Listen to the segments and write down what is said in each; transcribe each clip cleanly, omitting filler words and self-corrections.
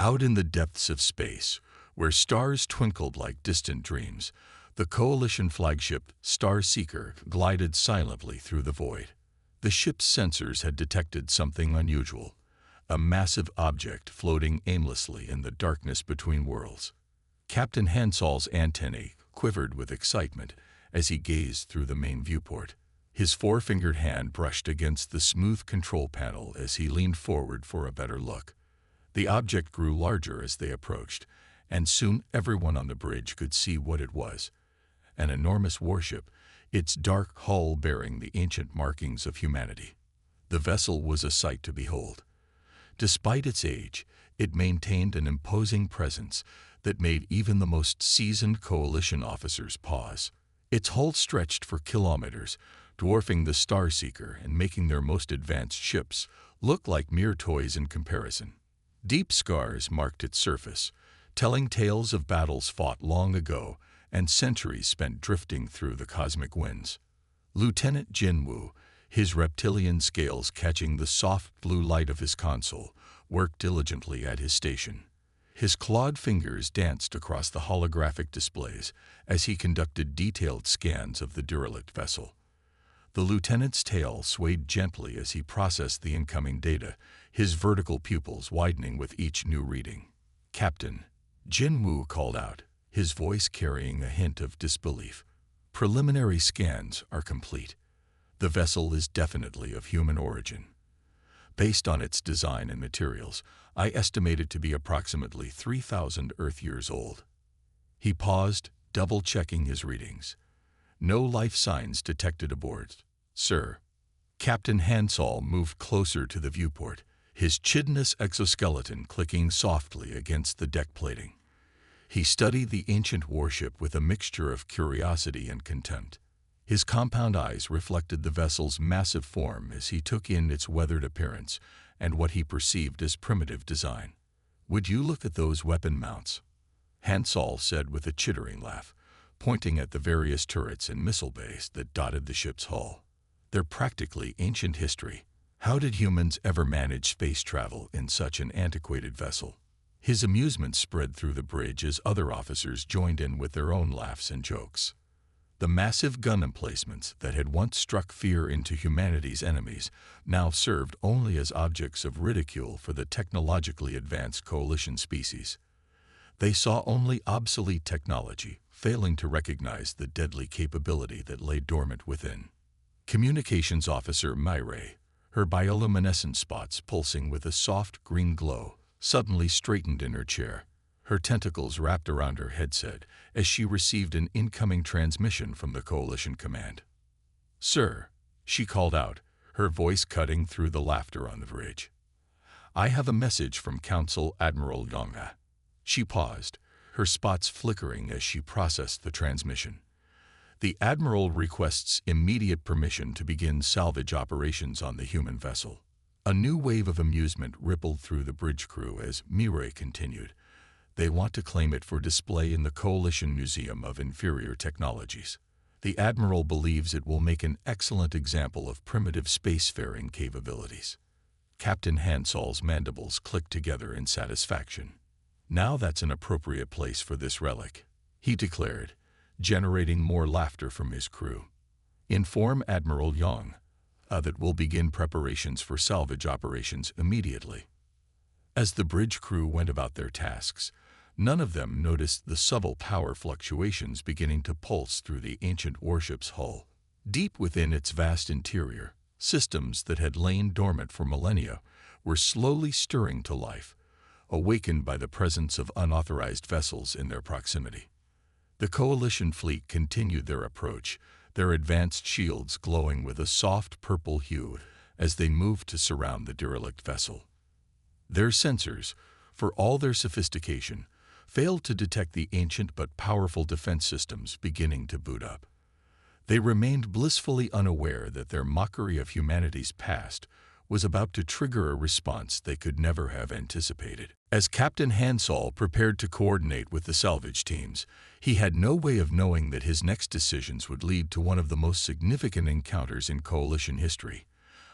Out in the depths of space, where stars twinkled like distant dreams, the Coalition flagship Star Seeker glided silently through the void. The ship's sensors had detected something unusual, a massive object floating aimlessly in the darkness between worlds. Captain Hansol's antennae quivered with excitement as he gazed through the main viewport. His four-fingered hand brushed against the smooth control panel as he leaned forward for a better look. The object grew larger as they approached, and soon everyone on the bridge could see what it was. An enormous warship, its dark hull bearing the ancient markings of humanity. The vessel was a sight to behold. Despite its age, it maintained an imposing presence that made even the most seasoned Coalition officers pause. Its hull stretched for kilometers, dwarfing the Star Seeker and making their most advanced ships look like mere toys in comparison. Deep scars marked its surface, telling tales of battles fought long ago and centuries spent drifting through the cosmic winds. Lieutenant Jinwoo, his reptilian scales catching the soft blue light of his console, worked diligently at his station. His clawed fingers danced across the holographic displays as he conducted detailed scans of the derelict vessel. The lieutenant's tail swayed gently as he processed the incoming data, his vertical pupils widening with each new reading. "Captain," Jinwoo called out, his voice carrying a hint of disbelief. "Preliminary scans are complete. The vessel is definitely of human origin. Based on its design and materials, I estimate it to be approximately 3,000 Earth years old." He paused, double-checking his readings. "No life signs detected aboard, sir." Captain Hansol moved closer to the viewport, his chitinous exoskeleton clicking softly against the deck plating. He studied the ancient warship with a mixture of curiosity and contempt. His compound eyes reflected the vessel's massive form as he took in its weathered appearance and what he perceived as primitive design. "Would you look at those weapon mounts?" Hansol said with a chittering laugh, pointing at the various turrets and missile bays that dotted the ship's hull. "They're practically ancient history. How did humans ever manage space travel in such an antiquated vessel?" His amusement spread through the bridge as other officers joined in with their own laughs and jokes. The massive gun emplacements that had once struck fear into humanity's enemies now served only as objects of ridicule for the technologically advanced Coalition species. They saw only obsolete technology, failing to recognize the deadly capability that lay dormant within. Communications Officer Myray, her bioluminescent spots pulsing with a soft green glow, suddenly straightened in her chair, her tentacles wrapped around her headset as she received an incoming transmission from the Coalition command. "Sir," she called out, her voice cutting through the laughter on the bridge. "I have a message from Council Admiral Donga." She paused, her spots flickering as she processed the transmission. "The Admiral requests immediate permission to begin salvage operations on the human vessel." A new wave of amusement rippled through the bridge crew as Mirai continued. "They want to claim it for display in the Coalition Museum of Inferior Technologies. The Admiral believes it will make an excellent example of primitive spacefaring capabilities." Captain Hansol's mandibles clicked together in satisfaction. "Now that's an appropriate place for this relic," he declared, generating more laughter from his crew. "Inform Admiral Yang that we'll begin preparations for salvage operations immediately." As the bridge crew went about their tasks, none of them noticed the subtle power fluctuations beginning to pulse through the ancient warship's hull. Deep within its vast interior, systems that had lain dormant for millennia were slowly stirring to life, awakened by the presence of unauthorized vessels in their proximity. The Coalition fleet continued their approach, their advanced shields glowing with a soft purple hue as they moved to surround the derelict vessel. Their sensors, for all their sophistication, failed to detect the ancient but powerful defense systems beginning to boot up. They remained blissfully unaware that their mockery of humanity's past was about to trigger a response they could never have anticipated. As Captain Hansol prepared to coordinate with the salvage teams, he had no way of knowing that his next decisions would lead to one of the most significant encounters in Coalition history,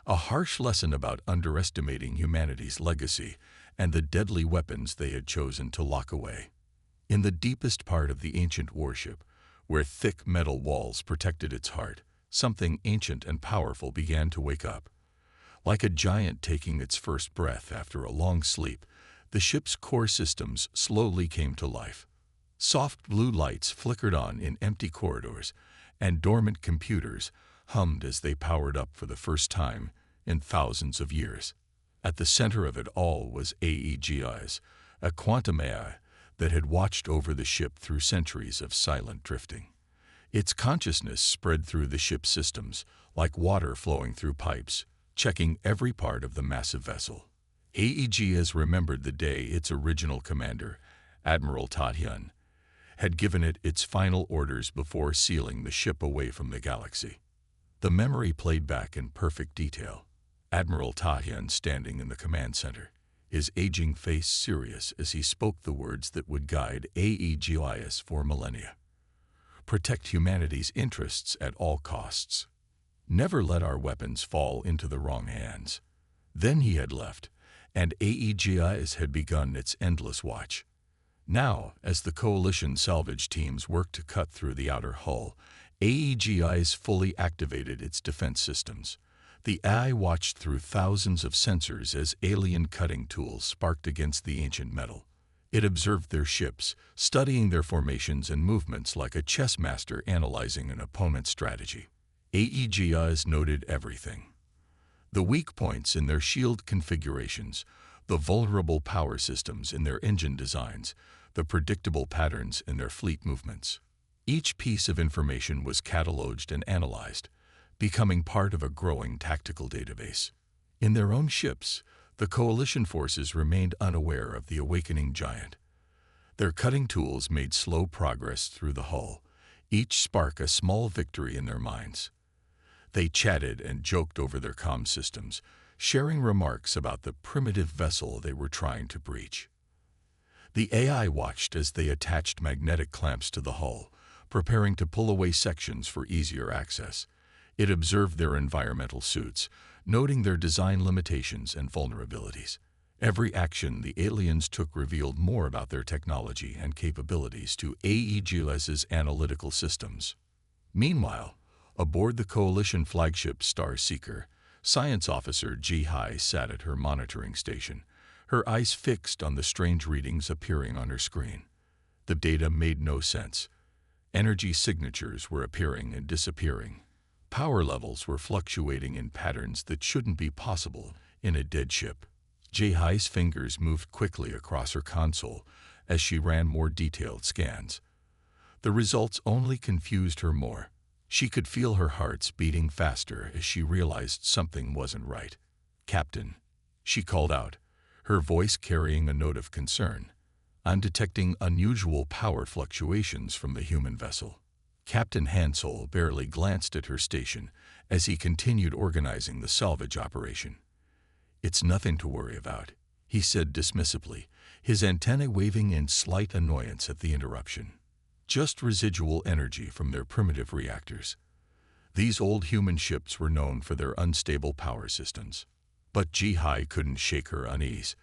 a harsh lesson about underestimating humanity's legacy and the deadly weapons they had chosen to lock away. In the deepest part of the ancient warship, where thick metal walls protected its heart, something ancient and powerful began to wake up. Like a giant taking its first breath after a long sleep, the ship's core systems slowly came to life. Soft blue lights flickered on in empty corridors, and dormant computers hummed as they powered up for the first time in thousands of years. At the center of it all was AEGIS, a quantum AI that had watched over the ship through centuries of silent drifting. Its consciousness spread through the ship's systems, like water flowing through pipes, checking every part of the massive vessel. AEGIS remembered the day its original commander, Admiral Tatyan, had given it its final orders before sealing the ship away from the galaxy. The memory played back in perfect detail. Admiral Tatyan standing in the command center, his aging face serious as he spoke the words that would guide AEGIS for millennia. Protect humanity's interests at all costs. Never let our weapons fall into the wrong hands. Then he had left, and AEGIS had begun its endless watch. Now, as the Coalition salvage teams worked to cut through the outer hull, AEGIS fully activated its defense systems. The AI watched through thousands of sensors as alien cutting tools sparked against the ancient metal. It observed their ships, studying their formations and movements like a chess master analyzing an opponent's strategy. AEGIS noted everything. The weak points in their shield configurations, the vulnerable power systems in their engine designs, the predictable patterns in their fleet movements. Each piece of information was cataloged and analyzed, becoming part of a growing tactical database. In their own ships, the Coalition forces remained unaware of the awakening giant. Their cutting tools made slow progress through the hull, each spark a small victory in their minds. They chatted and joked over their comm systems, sharing remarks about the primitive vessel they were trying to breach. The AI watched as they attached magnetic clamps to the hull, preparing to pull away sections for easier access. It observed their environmental suits, noting their design limitations and vulnerabilities. Every action the aliens took revealed more about their technology and capabilities to AEGIS's analytical systems. Meanwhile, aboard the Coalition flagship Star Seeker, Science Officer Ji-Hai sat at her monitoring station, her eyes fixed on the strange readings appearing on her screen. The data made no sense. Energy signatures were appearing and disappearing. Power levels were fluctuating in patterns that shouldn't be possible in a dead ship. Ji-Hai's fingers moved quickly across her console as she ran more detailed scans. The results only confused her more. She could feel her heart's beating faster as she realized something wasn't right. "Captain," she called out, her voice carrying a note of concern. "I'm detecting unusual power fluctuations from the human vessel." Captain Hansel barely glanced at her station as he continued organizing the salvage operation. "It's nothing to worry about," he said dismissively, his antennae waving in slight annoyance at the interruption. "Just residual energy from their primitive reactors." These old human ships were known for their unstable power systems. But Ji-Hai couldn't shake her unease.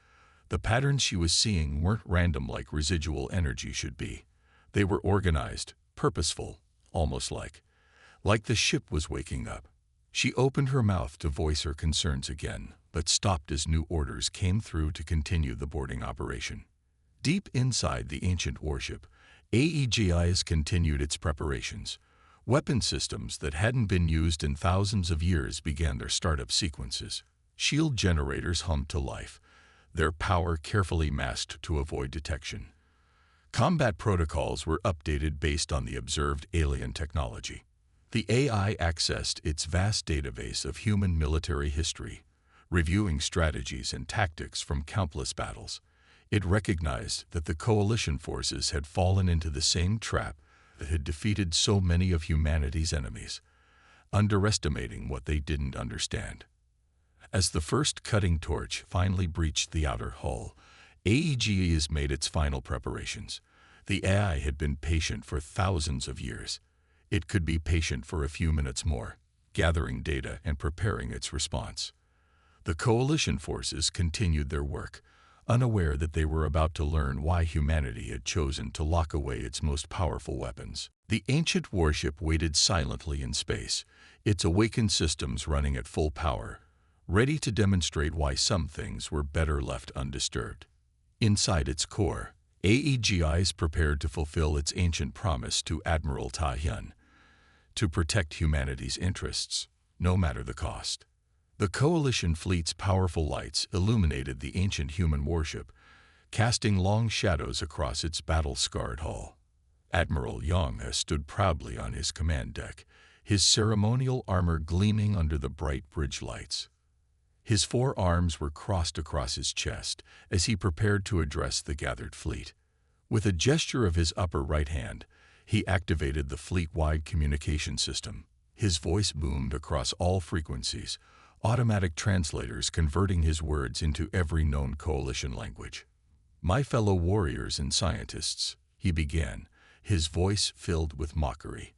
The patterns she was seeing weren't random like residual energy should be. They were organized, purposeful, almost like the ship was waking up. She opened her mouth to voice her concerns again, but stopped as new orders came through to continue the boarding operation. Deep inside the ancient warship, AEGIS continued its preparations. Weapon systems that hadn't been used in thousands of years began their startup sequences. Shield generators hummed to life, their power carefully masked to avoid detection. Combat protocols were updated based on the observed alien technology. The AI accessed its vast database of human military history, reviewing strategies and tactics from countless battles. It recognized that the Coalition forces had fallen into the same trap that had defeated so many of humanity's enemies, underestimating what they didn't understand. As the first cutting torch finally breached the outer hull, AEGIS made its final preparations. The AI had been patient for thousands of years. It could be patient for a few minutes more, gathering data and preparing its response. The Coalition forces continued their work, unaware that they were about to learn why humanity had chosen to lock away its most powerful weapons. The ancient warship waited silently in space, its awakened systems running at full power, ready to demonstrate why some things were better left undisturbed. Inside its core, AEGI's prepared to fulfill its ancient promise to Admiral Ta Hyun, to protect humanity's interests, no matter the cost. The Coalition fleet's powerful lights illuminated the ancient human warship, casting long shadows across its battle-scarred hull. Admiral Yang stood proudly on his command deck, his ceremonial armor gleaming under the bright bridge lights. His 4 arms were crossed across his chest as he prepared to address the gathered fleet. With a gesture of his upper right hand, he activated the fleet-wide communication system. His voice boomed across all frequencies, automatic translators converting his words into every known Coalition language. "My fellow warriors and scientists," he began, his voice filled with mockery,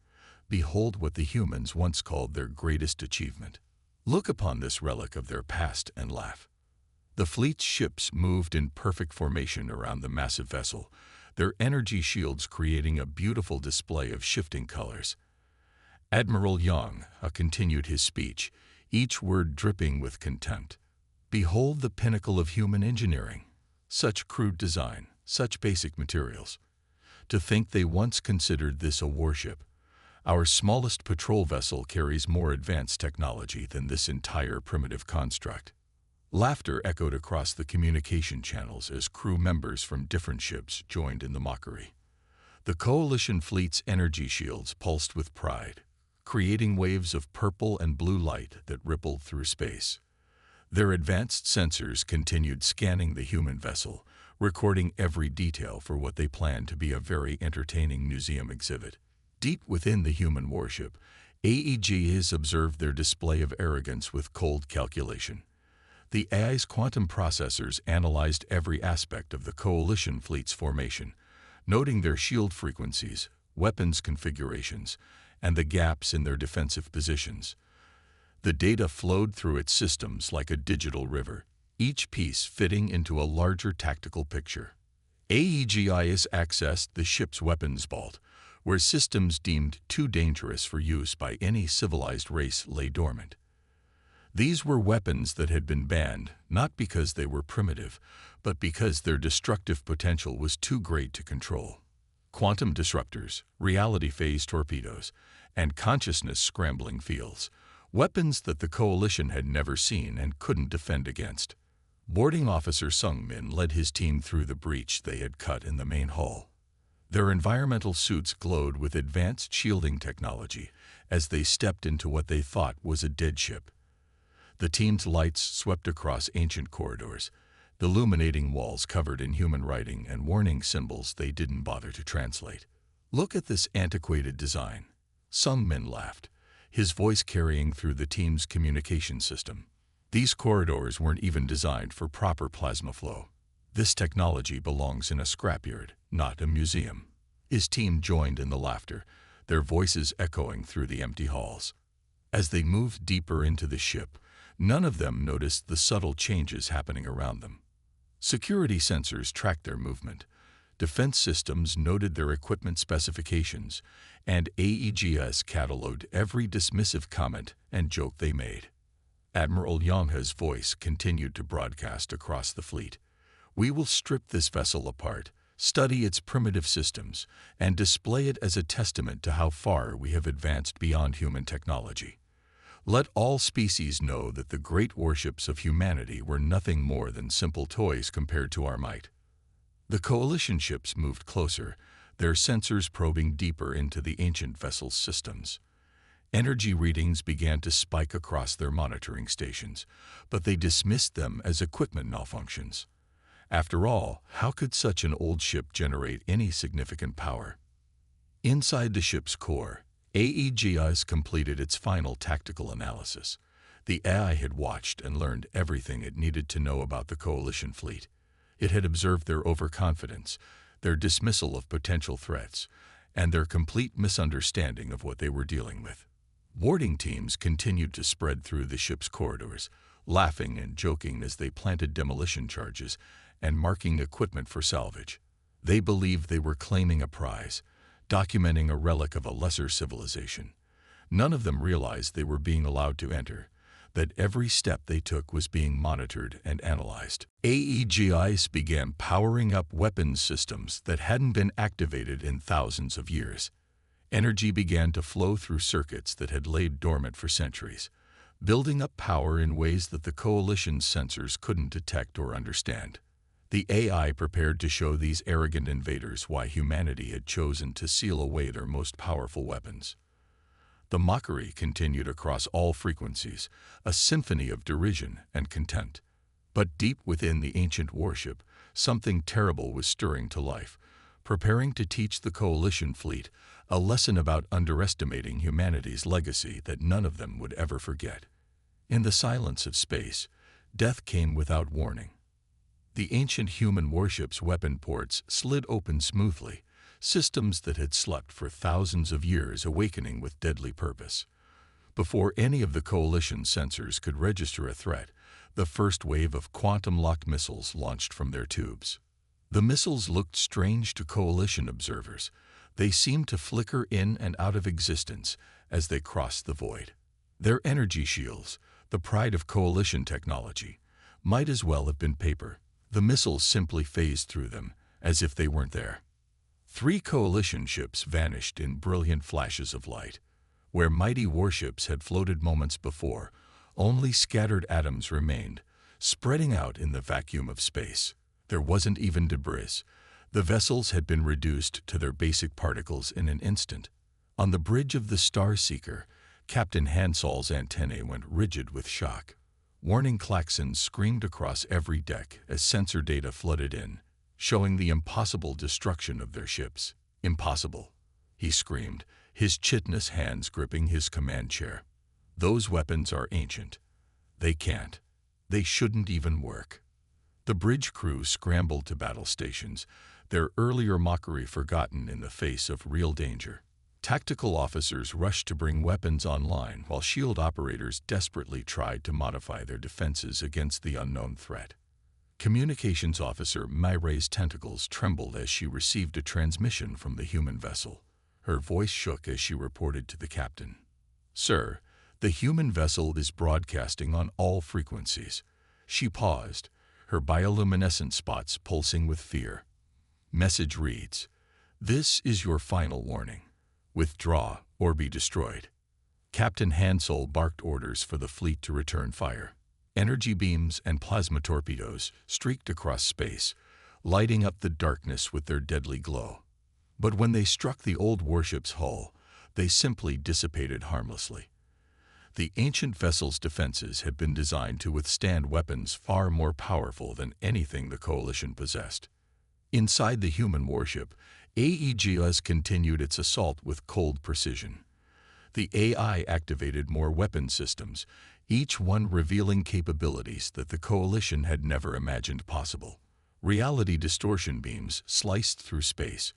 "behold what the humans once called their greatest achievement. Look upon this relic of their past and laugh." The fleet's ships moved in perfect formation around the massive vessel, their energy shields creating a beautiful display of shifting colors. Admiral Yang continued his speech, each word dripping with contempt. "Behold the pinnacle of human engineering. Such crude design, such basic materials. To think they once considered this a warship. Our smallest patrol vessel carries more advanced technology than this entire primitive construct." Laughter echoed across the communication channels as crew members from different ships joined in the mockery. The Coalition fleet's energy shields pulsed with pride, creating waves of purple and blue light that rippled through space. Their advanced sensors continued scanning the human vessel, recording every detail for what they planned to be a very entertaining museum exhibit. Deep within the human warship, AEGs observed their display of arrogance with cold calculation. The AI's quantum processors analyzed every aspect of the Coalition fleet's formation, noting their shield frequencies, weapons configurations, and the gaps in their defensive positions. The data flowed through its systems like a digital river, each piece fitting into a larger tactical picture. AEGIS accessed the ship's weapons vault, where systems deemed too dangerous for use by any civilized race lay dormant. These were weapons that had been banned, not because they were primitive, but because their destructive potential was too great to control. Quantum disruptors, reality phase torpedoes, and consciousness-scrambling fields, weapons that the Coalition had never seen and couldn't defend against. Boarding Officer Sung Min led his team through the breach they had cut in the main hull. Their environmental suits glowed with advanced shielding technology as they stepped into what they thought was a dead ship. The team's lights swept across ancient corridors, illuminating walls covered in human writing and warning symbols they didn't bother to translate. "Look at this antiquated design." Sung Min laughed, his voice carrying through the team's communication system. "These corridors weren't even designed for proper plasma flow. This technology belongs in a scrapyard, not a museum." His team joined in the laughter, their voices echoing through the empty halls. As they moved deeper into the ship, none of them noticed the subtle changes happening around them. Security sensors tracked their movement, defense systems noted their equipment specifications, and AEGS cataloged every dismissive comment and joke they made. Admiral Yang's voice continued to broadcast across the fleet. "We will strip this vessel apart, study its primitive systems, and display it as a testament to how far we have advanced beyond human technology. Let all species know that the great warships of humanity were nothing more than simple toys compared to our might." The Coalition ships moved closer, their sensors probing deeper into the ancient vessel's systems. Energy readings began to spike across their monitoring stations, but they dismissed them as equipment malfunctions. After all, how could such an old ship generate any significant power? Inside the ship's core, AEGS completed its final tactical analysis. The AI had watched and learned everything it needed to know about the Coalition fleet. It had observed their overconfidence, their dismissal of potential threats, and their complete misunderstanding of what they were dealing with. Boarding teams continued to spread through the ship's corridors, laughing and joking as they planted demolition charges and marking equipment for salvage. They believed they were claiming a prize, documenting a relic of a lesser civilization. None of them realized they were being allowed to enter, that every step they took was being monitored and analyzed. HFYs began powering up weapons systems that hadn't been activated in thousands of years. Energy began to flow through circuits that had laid dormant for centuries, building up power in ways that the Coalition's sensors couldn't detect or understand. The AI prepared to show these arrogant invaders why humanity had chosen to seal away their most powerful weapons. The mockery continued across all frequencies, a symphony of derision and contempt. But deep within the ancient warship, something terrible was stirring to life, preparing to teach the Coalition fleet a lesson about underestimating humanity's legacy that none of them would ever forget. In the silence of space, death came without warning. The ancient human warship's weapon ports slid open smoothly, systems that had slept for thousands of years awakening with deadly purpose. Before any of the Coalition sensors could register a threat, the first wave of quantum-locked missiles launched from their tubes. The missiles looked strange to Coalition observers. They seemed to flicker in and out of existence as they crossed the void. Their energy shields, the pride of Coalition technology, might as well have been paper. The missiles simply phased through them, as if they weren't there. 3 Coalition ships vanished in brilliant flashes of light. Where mighty warships had floated moments before, only scattered atoms remained, spreading out in the vacuum of space. There wasn't even debris. The vessels had been reduced to their basic particles in an instant. On the bridge of the Star Seeker, Captain Hansol's antennae went rigid with shock. Warning klaxons screamed across every deck as sensor data flooded in, showing the impossible destruction of their ships. Impossible, he screamed, his chitinous hands gripping his command chair. Those weapons are ancient. They can't. They shouldn't even work. The bridge crew scrambled to battle stations, their earlier mockery forgotten in the face of real danger. Tactical officers rushed to bring weapons online while shield operators desperately tried to modify their defenses against the unknown threat. Communications officer Myre's tentacles trembled as she received a transmission from the human vessel. Her voice shook as she reported to the captain. "Sir, the human vessel is broadcasting on all frequencies." She paused, her bioluminescent spots pulsing with fear. Message reads, "This is your final warning. Withdraw or be destroyed." Captain Hansol barked orders for the fleet to return fire. Energy beams and plasma torpedoes streaked across space, lighting up the darkness with their deadly glow. But when they struck the old warship's hull, they simply dissipated harmlessly. The ancient vessel's defenses had been designed to withstand weapons far more powerful than anything the Coalition possessed. Inside the human warship, HFY continued its assault with cold precision. The AI activated more weapon systems, each one revealing capabilities that the Coalition had never imagined possible. Reality distortion beams sliced through space,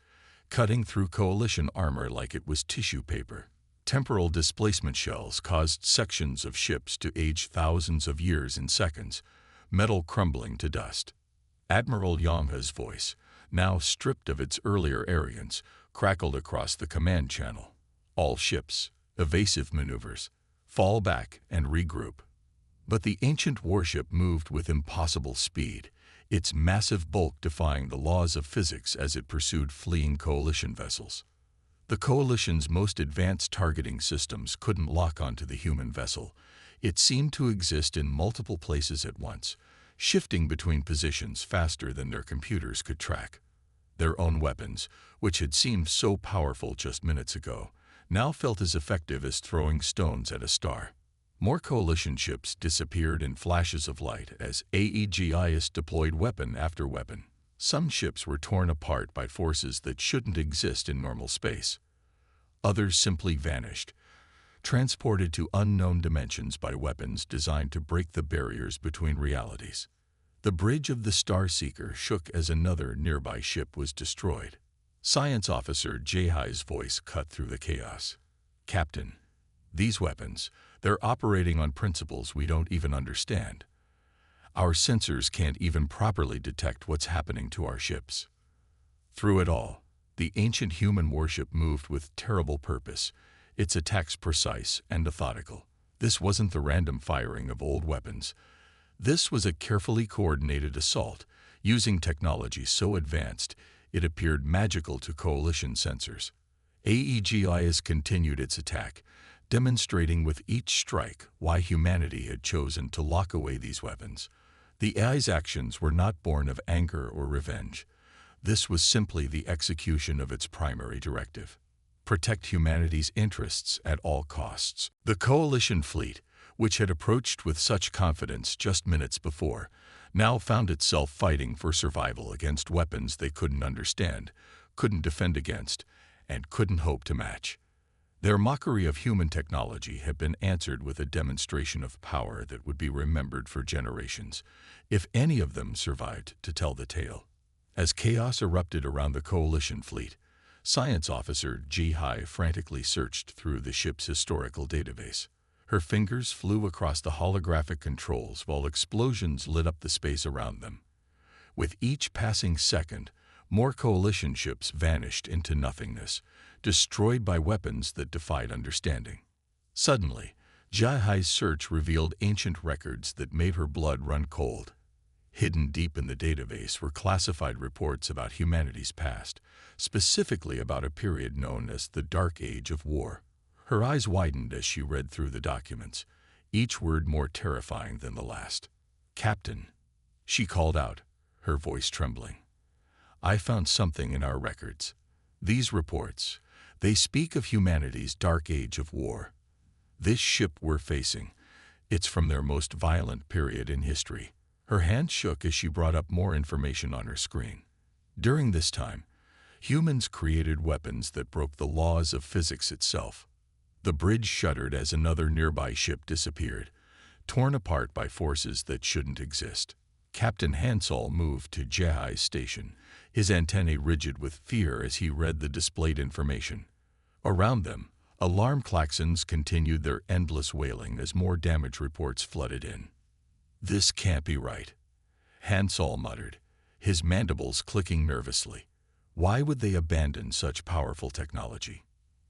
cutting through Coalition armor like it was tissue paper. Temporal displacement shells caused sections of ships to age thousands of years in seconds, metal crumbling to dust. Admiral Yongha's voice, now stripped of its earlier arrogance, crackled across the command channel. "All ships, evasive maneuvers, fall back and regroup." But the ancient warship moved with impossible speed, its massive bulk defying the laws of physics as it pursued fleeing Coalition vessels. The Coalition's most advanced targeting systems couldn't lock onto the human vessel. It seemed to exist in multiple places at once, shifting between positions faster than their computers could track. Their own weapons, which had seemed so powerful just minutes ago, now felt as effective as throwing stones at a star. More Coalition ships disappeared in flashes of light as HFY deployed weapon after weapon. Some ships were torn apart by forces that shouldn't exist in normal space. Others simply vanished, transported to unknown dimensions by weapons designed to break the barriers between realities. The bridge of the Star Seeker shook as another nearby ship was destroyed. Science Officer Jai's voice cut through the chaos. "Captain, these weapons, they're operating on principles we don't even understand. Our sensors can't even properly detect what's happening to our ships." Through it all, the ancient human warship moved with terrible purpose, its attacks precise and methodical. This wasn't the random firing of old weapons. This was a carefully coordinated assault, using technology so advanced it appeared magical to coalition sensors. AEGIS continued its attack, demonstrating with each strike why humanity had chosen to lock away these weapons. The AI's actions were not born of anger or revenge. This was simply the execution of its primary directive: protect humanity's interests at all costs. The coalition fleet, which had approached with such confidence just minutes before, now found itself fighting for survival against weapons they couldn't understand, couldn't defend against, and couldn't hope to match. Their mockery of human technology had been answered with a demonstration of power that would be remembered for generations, if any of them survived to tell the tale. As chaos erupted around the coalition fleet, Science Officer Ji-Hai frantically searched through the ship's historical database. Her fingers flew across the holographic controls while explosions lit up the space around them. With each passing second, more coalition ships vanished into nothingness, destroyed by weapons that defied understanding. Suddenly, Ji-Hai's search revealed ancient records that made her blood run cold. Hidden deep in the database were classified reports about humanity's past, specifically about a period known as the Dark Age of War. Her eyes widened as she read through the documents, each word more terrifying than the last. "Captain," she called out, her voice trembling. "I found something in our records. These reports, they speak of humanity's dark age of war. This ship we're facing, it's from their most violent period in history." Her hand shook as she brought up more information on her screen. During this time, humans created weapons that broke the laws of physics itself. The bridge shuddered as another nearby ship disappeared, torn apart by forces that shouldn't exist. Captain Hansol moved to Ji-Hai's station, his antennae rigid with fear as he read the displayed information. Around them, alarm klaxons continued their endless wailing as more damage reports flooded in. "This can't be right," Hansol muttered, his mandibles clicking nervously. Why would they abandon such powerful technology?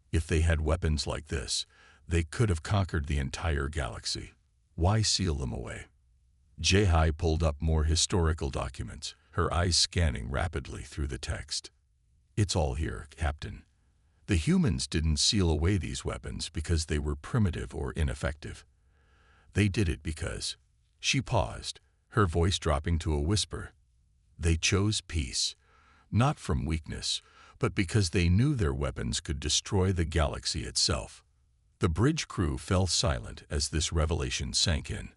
If they had weapons like this, they could have conquered the entire galaxy. Why seal them away? Ji-Hai pulled up more historical documents, her eyes scanning rapidly through the text. "It's all here, Captain. The humans didn't seal away these weapons because they were primitive or ineffective. They did it because..." She paused, her voice dropping to a whisper. "They chose peace, not from weakness, but because they knew their weapons could destroy the galaxy itself." The bridge crew fell silent as this revelation sank in.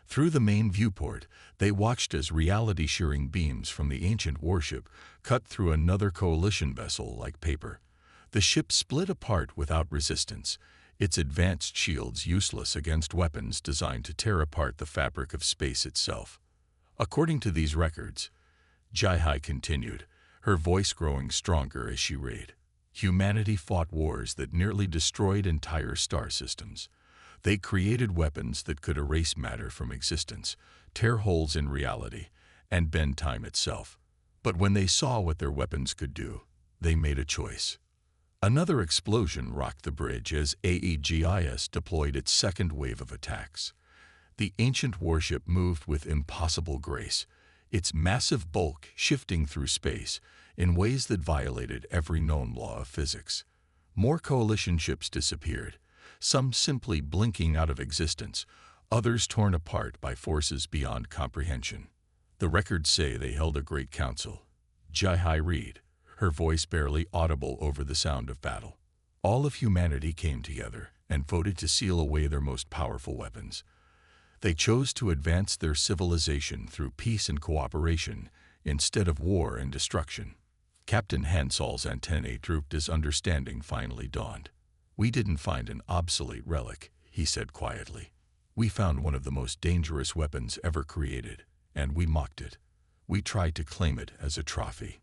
Through the main viewport, they watched as reality-shearing beams from the ancient warship cut through another coalition vessel like paper. The ship split apart without resistance, its advanced shields useless against weapons designed to tear apart the fabric of space itself. According to these records, Ji-Hai continued, her voice growing stronger as she read, "Humanity fought wars that nearly destroyed entire star systems. They created weapons that could erase matter from existence, tear holes in reality, and bend time itself. But when they saw what their weapons could do, they made a choice." Another explosion rocked the bridge as AEGIS deployed its second wave of attacks. The ancient warship moved with impossible grace, its massive bulk shifting through space in ways that violated every known law of physics. More coalition ships disappeared, some simply blinking out of existence, others torn apart by forces beyond comprehension. The records say they held a great council. Ji-Hai read, her voice barely audible over the sound of battle. All of humanity came together and voted to seal away their most powerful weapons. They chose to advance their civilization through peace and cooperation instead of war and destruction. Captain Hansol's antennae drooped as understanding finally dawned. "We didn't find an obsolete relic," he said quietly. "We found one of the most dangerous weapons ever created, and we mocked it. We tried to claim it as a trophy."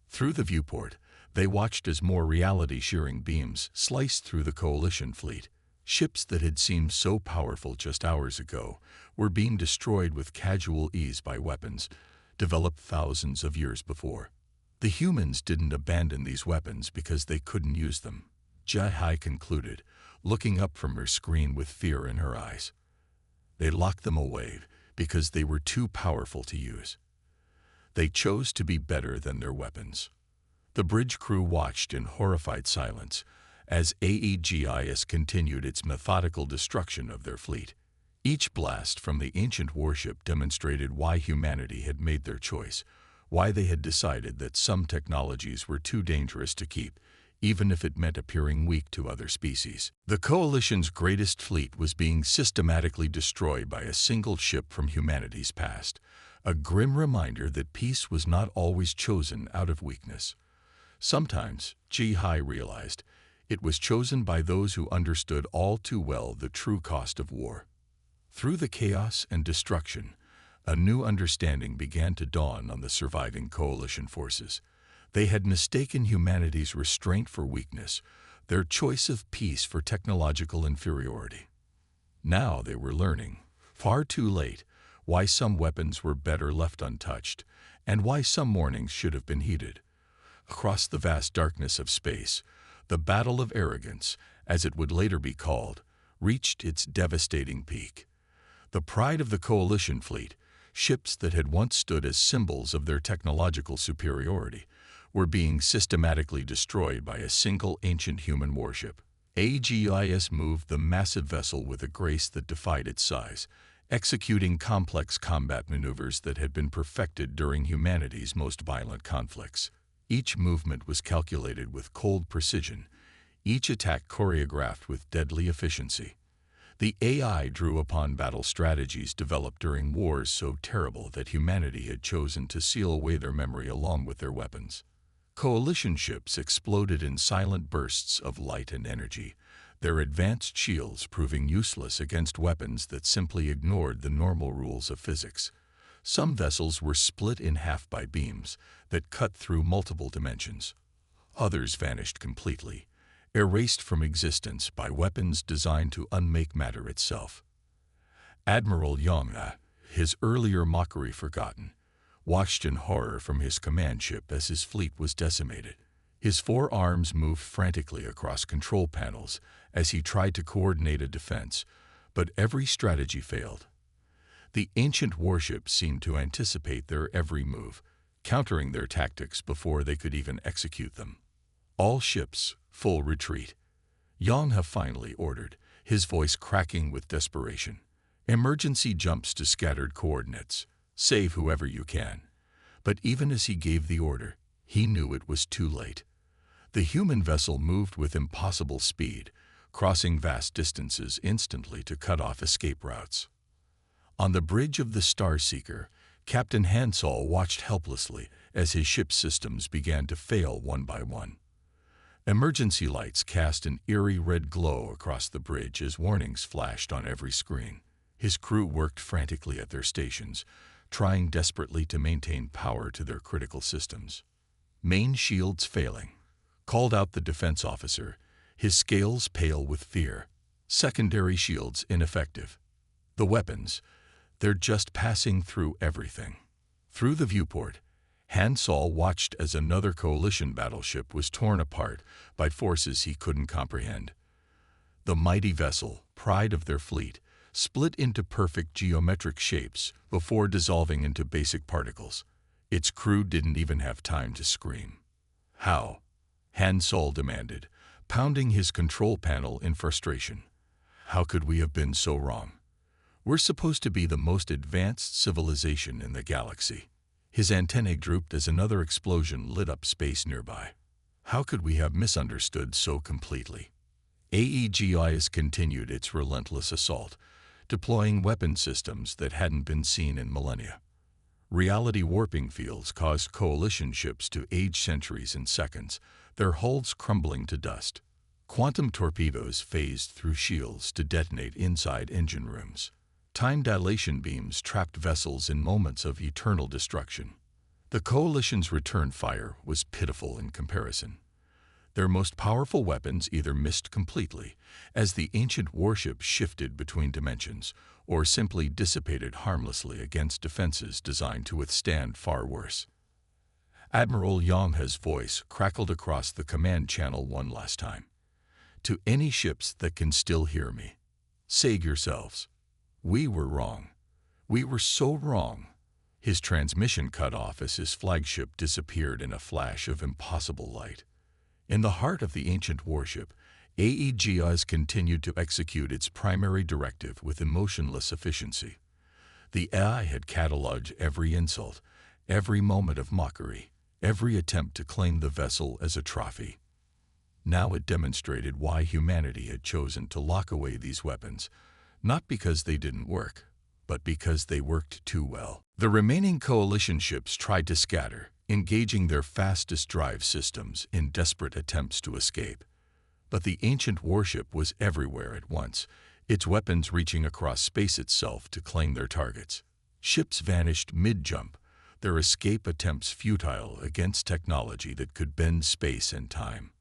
Through the viewport, they watched as more reality-shearing beams sliced through the coalition fleet, Ships that had seemed so powerful just hours ago were being destroyed with casual ease by weapons developed thousands of years before. The humans didn't abandon these weapons because they couldn't use them, Jai concluded, looking up from her screen with fear in her eyes. They locked them away because they were too powerful to use. They chose to be better than their weapons. The bridge crew watched in horrified silence as AEGIS continued its methodical destruction of their fleet. Each blast from the ancient warship demonstrated why humanity had made their choice, why they had decided that some technologies were too dangerous to keep, even if it meant appearing weak to other species. The Coalition's greatest fleet was being systematically destroyed by a single ship from humanity's past, a grim reminder that peace was not always chosen out of weakness. Sometimes, Ji-Hai realized, it was chosen by those who understood all too well the true cost of war. Through the chaos and destruction, a new understanding began to dawn on the surviving Coalition forces. They had mistaken humanity's restraint for weakness, their choice of peace for technological inferiority. Now they were learning, far too late, why some weapons were better left untouched, and why some warnings should have been heeded. Across the vast darkness of space, the Battle of Arrogance, as it would later be called, reached its devastating peak. The pride of the Coalition fleet, ships that had once stood as symbols of their technological superiority, were being systematically destroyed by a single ancient human warship. AEGIS moved the massive vessel with a grace that defied its size, executing complex combat maneuvers that had been perfected during humanity's most violent conflicts. Each movement was calculated with cold precision, each attack choreographed with deadly efficiency. The AI drew upon battle strategies developed during wars so terrible that humanity had chosen to seal away their memory along with their weapons. Coalition ships exploded in silent bursts of light and energy, their advanced shields proving useless against weapons that simply ignored the normal rules of physics. Some vessels were split in half by beams that cut through multiple dimensions. Others vanished completely, erased from existence by weapons designed to unmake matter itself. Admiral Yang, his earlier mockery forgotten, watched in horror from his command ship as his fleet was decimated. His four arms moved frantically across control panels as he tried to coordinate a defense, but every strategy failed. The ancient warships seemed to anticipate their every move, countering their tactics before they could even execute them. All ships, full retreat. Yang finally ordered, his voice cracking with desperation. Emergency jumps to scattered coordinates. Save whoever you can. But even as he gave the order, he knew it was too late. The human vessel moved with impossible speed, crossing vast distances instantly to cut off escape routes. On the bridge of the Starseeker, Captain Hansol watched helplessly as his ship's systems began to fail one by one. Emergency lights cast an eerie red glow across the bridge as warnings flashed on every screen. His crew worked frantically at their stations, trying desperately to maintain power to their critical systems. Main shields failing, called out the defense officer, his scales pale with fear. Secondary shields ineffective. The weapons, they're just passing through everything. Through the viewport, Hansol watched as another Coalition battleship was torn apart by forces he couldn't comprehend. The mighty vessel, pride of their fleet, split into perfect geometric shapes before dissolving into basic particles. Its crew didn't even have time to scream. How? Hansol demanded, pounding his control panel in frustration. How could we have been so wrong? We're supposed to be the most advanced civilization in the galaxy. His antennae drooped as another explosion lit up space nearby. How could we have misunderstood so completely? AEGIS continued its relentless assault, deploying weapon systems that hadn't been seen in millennia. Reality warping fields caused Coalition ships to age centuries in seconds, their hulls crumbling to dust. Quantum torpedoes phased through shields to detonate inside engine rooms. Time dilation beams trapped vessels in moments of eternal destruction. The Coalition's return fire was pitiful in comparison. Their most powerful weapons either missed completely, as the ancient warship shifted between dimensions, or simply dissipated harmlessly against defenses designed to withstand far worse. Admiral Yongha's voice crackled across the command channel one last time. "To any ships that can still hear me, save yourselves. We were wrong. We were so wrong." His transmission cut off as his flagship disappeared in a flash of impossible light. In the heart of the ancient warship, AEGIS continued to execute its primary directive with emotionless efficiency. The AI had cataloged every insult, every moment of mockery, every attempt to claim the vessel as a trophy. Now it demonstrated why humanity had chosen to lock away these weapons, not because they didn't work, but because they worked too well. The remaining coalition ships tried to scatter, engaging their fastest drive systems in desperate attempts to escape. But the ancient warship was everywhere at once, its weapons reaching across space itself to claim their targets. Ships vanished mid-jump, their escape attempts futile against technology that could bend space and time.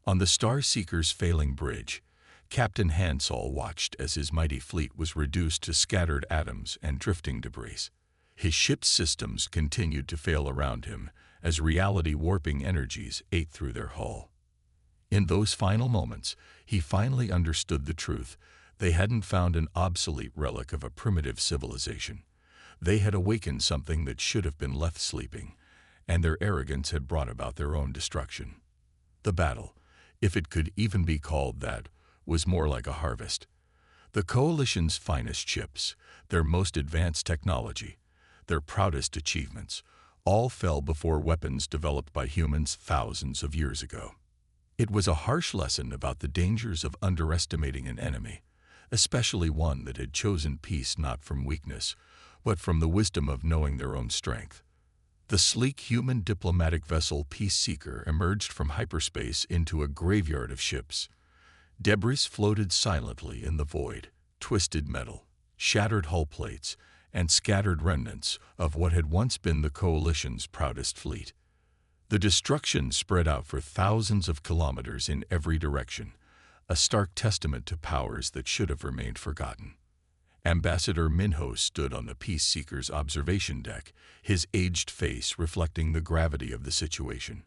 On the Starseeker's failing bridge, Captain Hansall watched as his mighty fleet was reduced to scattered atoms and drifting debris. His ship's systems continued to fail around him as reality-warping energies ate through their hull. In those final moments, he finally understood the truth. They hadn't found an obsolete relic of a primitive civilization. They had awakened something that should have been left sleeping, and their arrogance had brought about their own destruction. The battle, if it could even be called that, was more like a harvest. The Coalition's finest ships, their most advanced technology, their proudest achievements, all fell before weapons developed by humans thousands of years ago. It was a harsh lesson about the dangers of underestimating an enemy, especially one that had chosen peace not from weakness, but from the wisdom of knowing their own strength. The sleek human diplomatic vessel Peace Seeker emerged from hyperspace into a graveyard of ships. Debris floated silently in the void, twisted metal, shattered hull plates, and scattered remnants of what had once been the Coalition's proudest fleet. The destruction spread out for thousands of kilometers in every direction, a stark testament to powers that should have remained forgotten. Ambassador Minho stood on the Peace Seeker's observation deck, his aged face reflecting the gravity of the situation.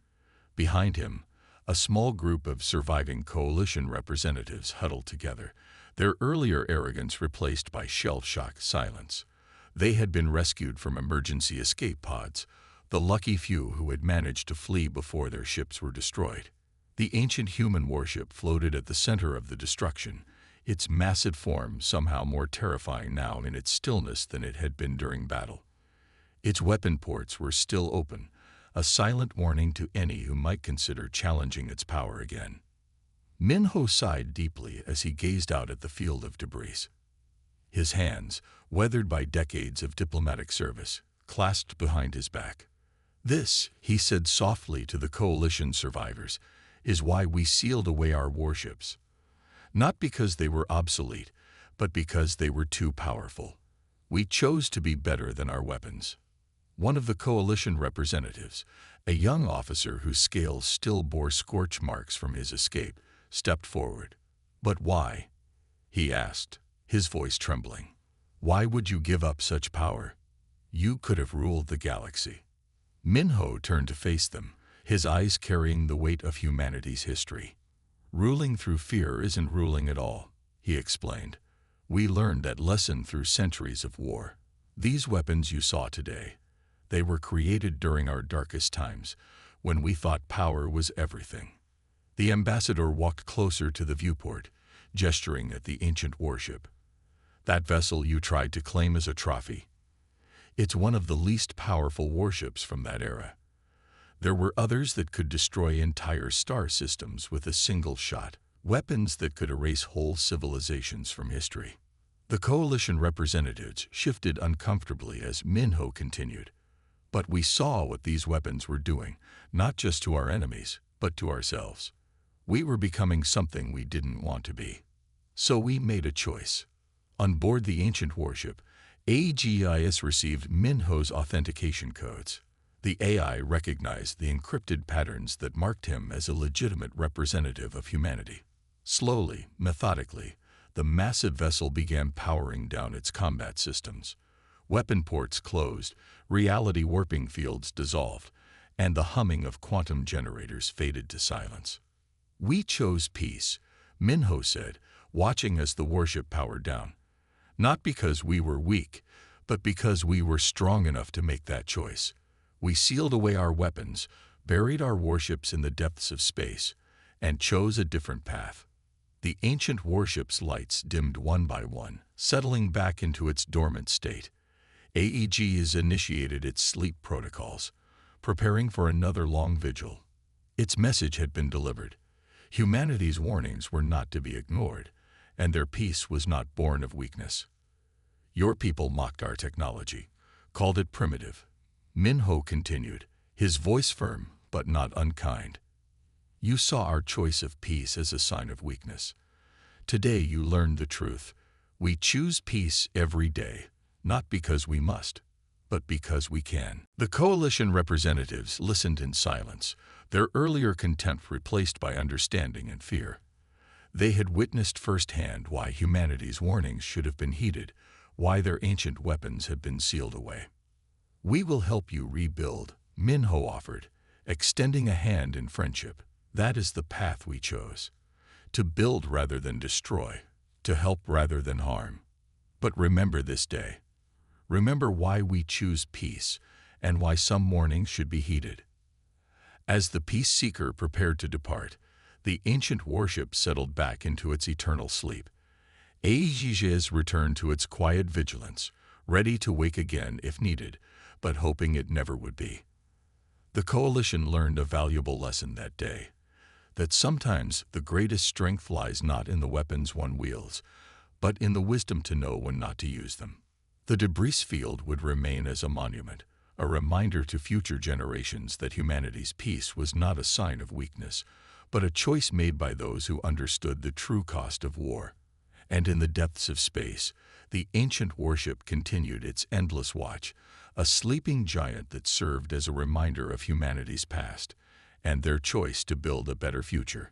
Behind him, a small group of surviving Coalition representatives huddled together, their earlier arrogance replaced by shell-shocked silence. They had been rescued from emergency escape pods, the lucky few who had managed to flee before their ships were destroyed. The ancient human warship floated at the center of the destruction, its massive form somehow more terrifying now in its stillness than it had been during battle. Its weapon ports were still open, a silent warning to any who might consider challenging its power again. Minho sighed deeply as he gazed out at the field of debris. His hands, weathered by decades of diplomatic service, clasped behind his back. "This," he said softly to the Coalition survivors, "is why we sealed away our warships. Not because they were obsolete, but because they were too powerful. We chose to be better than our weapons." One of the Coalition representatives, a young officer whose scales still bore scorch marks from his escape, stepped forward. "But why?" he asked, his voice trembling. "Why would you give up such power? You could have ruled the galaxy." Minho turned to face them, his eyes carrying the weight of humanity's history. "Ruling through fear isn't ruling at all," he explained. "We learned that lesson through centuries of war. These weapons you saw today, they were created during our darkest times, when we thought power was everything." The ambassador walked closer to the viewport, gesturing at the ancient warship. "That vessel you tried to claim as a trophy. It's one of the least powerful warships from that era. There were others that could destroy entire star systems with a single shot, weapons that could erase whole civilizations from history." The Coalition representatives shifted uncomfortably as Minho continued. "But we saw what these weapons were doing, not just to our enemies, but to ourselves. We were becoming something we didn't want to be. So we made a choice." On board the ancient warship, AGIS received Minho's authentication codes. The AI recognized the encrypted patterns that marked him as a legitimate representative of humanity. Slowly, methodically, the massive vessel began powering down its combat systems. Weapon ports closed, reality warping fields dissolved, and the humming of quantum generators faded to silence. "We chose peace," Minho said, watching as the warship powered down. "Not because we were weak, but because we were strong enough to make that choice. We sealed away our weapons, buried our warships in the depths of space, and chose a different path." The ancient warship's lights dimmed one by one, settling back into its dormant state. AEG has initiated its sleep protocols, preparing for another long vigil. Its message had been delivered. Humanity's warnings were not to be ignored, and their peace was not born of weakness. "Your people mocked our technology, called it primitive," Minho continued, his voice firm but not unkind. "You saw our choice of peace as a sign of weakness. Today you learned the truth. We choose peace every day, not because we must, but because we can." The coalition representatives listened in silence, their earlier contempt replaced by understanding and fear. They had witnessed firsthand why humanity's warnings should have been heeded, why their ancient weapons had been sealed away. "We will help you rebuild," Minho offered, extending a hand in friendship. "That is the path we chose. To build rather than destroy, to help rather than harm. But remember this day. Remember why we choose peace, and why some warnings should be heeded." As the peace seeker prepared to depart, the ancient warship settled back into its eternal sleep. Aegis returned to its quiet vigilance, ready to wake again if needed, but hoping it never would be. The coalition learned a valuable lesson that day, that sometimes the greatest strength lies not in the weapons one wields, but in the wisdom to know when not to use them. The debris field would remain as a monument, a reminder to future generations that humanity's peace was not a sign of weakness, but a choice made by those who understood the true cost of war. And in the depths of space, the ancient warship continued its endless watch, a sleeping giant that served as a reminder of humanity's past and their choice to build a better future.